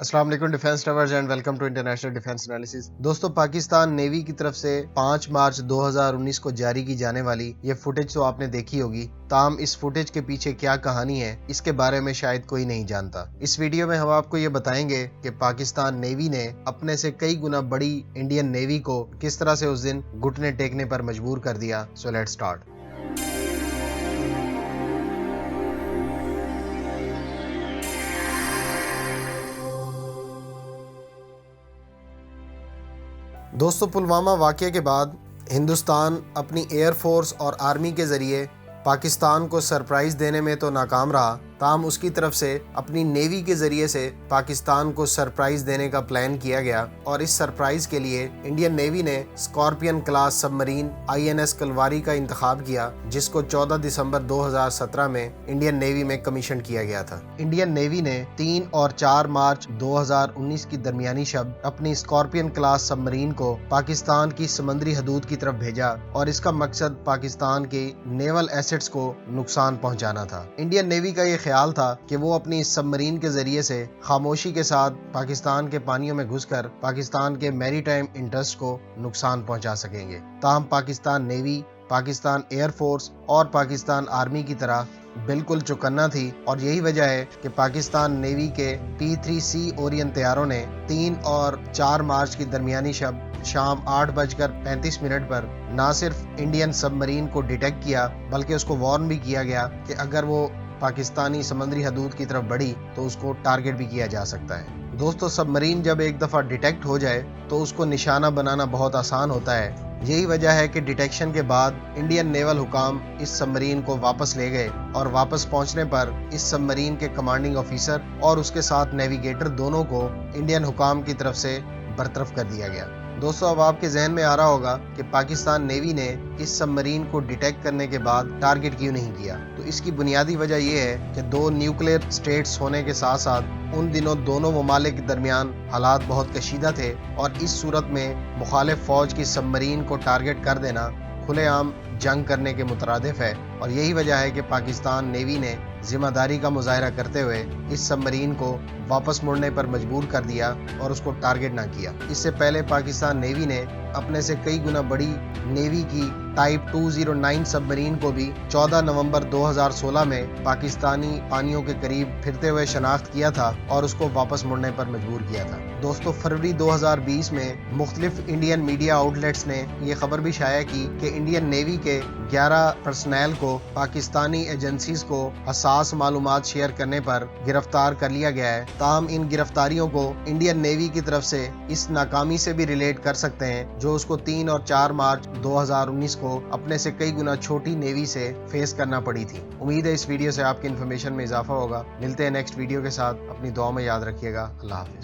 السلام علیکم defence lovers and welcome to international defence analysis. دوستو، پاکستان نیوی کی طرف سے 5 مارچ 2019 کو جاری کی جانے والی یہ فوٹیج تو آپ نے دیکھی ہوگی، تاہم اس فوٹیج کے پیچھے کیا کہانی ہے اس کے بارے میں شاید کوئی نہیں جانتا۔ اس ویڈیو میں ہم آپ کو یہ بتائیں گے کہ پاکستان نیوی نے اپنے سے کئی گنا بڑی انڈین نیوی کو کس طرح سے اس دن گھٹنے ٹیکنے پر مجبور کر دیا۔ So let's start. دوستو، پلوامہ واقعے کے بعد ہندوستان اپنی ایئر فورس اور آرمی کے ذریعے پاکستان کو سرپرائز دینے میں تو ناکام رہا، تاہم اس کی طرف سے اپنی نیوی کے ذریعے سے پاکستان کو سرپرائز دینے کا پلان کیا گیا، اور اس سرپرائز کے لیے انڈین نیوی نے اسکارپین کلاس سب مرین INS کلواری کا انتخاب کیا، جس کو 14 دسمبر 2017 میں انڈین نیوی میں کمیشن کیا گیا تھا۔ انڈین نیوی نے 3 اور 4 مارچ 2019 کی درمیانی شب اپنی اسکارپین کلاس سب مرین کو پاکستان کی سمندری حدود کی طرف بھیجا، اور اس کا مقصد پاکستان کے نیول ایسٹس کو نقصان پہنچانا تھا۔ انڈین نیوی کا یہ خیال تھا کہ وہ اپنی اس سب مرین کے ذریعے سے خاموشی کے ساتھ پاکستان کے پانیوں میں گھس کر پاکستان کے میری ٹائم انٹرسٹ کو نقصان پہنچا سکیں گے، تاہم Pakistan navy, Pakistan air force اور پاکستان آرمی کی طرح بالکل چوکنا تھی، اور یہی وجہ ہے کہ پاکستان نیوی کے P-3C اورین طیاروں نے 3 اور 4 مارچ کی درمیانی شب شام 8:35 پر نہ صرف انڈین سب مرین کو ڈیٹیکٹ کیا، بلکہ اس کو وارن بھی کیا گیا کہ اگر وہ پاکستانی سمندری حدود کی طرف بڑھی تو اس کو ٹارگٹ بھی کیا جا سکتا ہے۔ دوستو، سب مرین جب ایک دفعہ ڈیٹیکٹ ہو جائے تو اس کو نشانہ بنانا بہت آسان ہوتا ہے۔ یہی وجہ ہے کہ ڈیٹیکشن کے بعد انڈین نیول حکام اس سب مرین کو واپس لے گئے، اور واپس پہنچنے پر اس سب مرین کے کمانڈنگ آفیسر اور اس کے ساتھ نیویگیٹر دونوں کو انڈین حکام کی طرف سے برطرف کر دیا گیا۔ دوستو، اب آپ کے ذہن میں آ رہا ہوگا کہ پاکستان نیوی نے اس سب مرین کو ڈیٹیکٹ کرنے کے بعد ٹارگٹ کیوں نہیں کیا؟ تو اس کی بنیادی وجہ یہ ہے کہ 2 نیوکلیئر اسٹیٹس ہونے کے ساتھ ساتھ ان دنوں دونوں ممالک کے درمیان حالات بہت کشیدہ تھے، اور اس صورت میں مخالف فوج کی سب مرین کو ٹارگٹ کر دینا کھلے عام جنگ کرنے کے مترادف ہے، اور یہی وجہ ہے کہ پاکستان نیوی نے ذمہ داری کا مظاہرہ کرتے ہوئے اس سب مرین کو واپس مڑنے پر مجبور کر دیا اور اس کو ٹارگٹ نہ کیا۔ اس سے پہلے پاکستان نیوی نے اپنے سے کئی گنا بڑی نیوی کی ٹائپ 209 سب مرین کو بھی 14 نومبر 2016 میں پاکستانی پانیوں کے قریب پھرتے ہوئے شناخت کیا تھا اور اس کو واپس مڑنے پر مجبور کیا تھا۔ دوستو، فروری 2020 میں مختلف انڈین میڈیا آؤٹ لیٹس نے یہ خبر بھی شائع کی کہ انڈین نیوی کے 11 پرسنل کو پاکستانی ایجنسیز کو حساس معلومات شیئر کرنے پر گرفتار کر لیا گیا ہے، تاہم ان گرفتاریوں کو انڈین نیوی کی طرف سے اس ناکامی سے بھی ریلیٹ کر سکتے ہیں جو اس کو 3 اور 4 مارچ 2019 کو اپنے سے کئی گنا چھوٹی نیوی سے فیس کرنا پڑی تھی۔ امید ہے اس ویڈیو سے آپ کی انفارمیشن میں اضافہ ہوگا۔ ملتے ہیں نیکسٹ ویڈیو کے ساتھ، اپنی دعاؤں میں یاد رکھیے گا۔ اللہ حافظ۔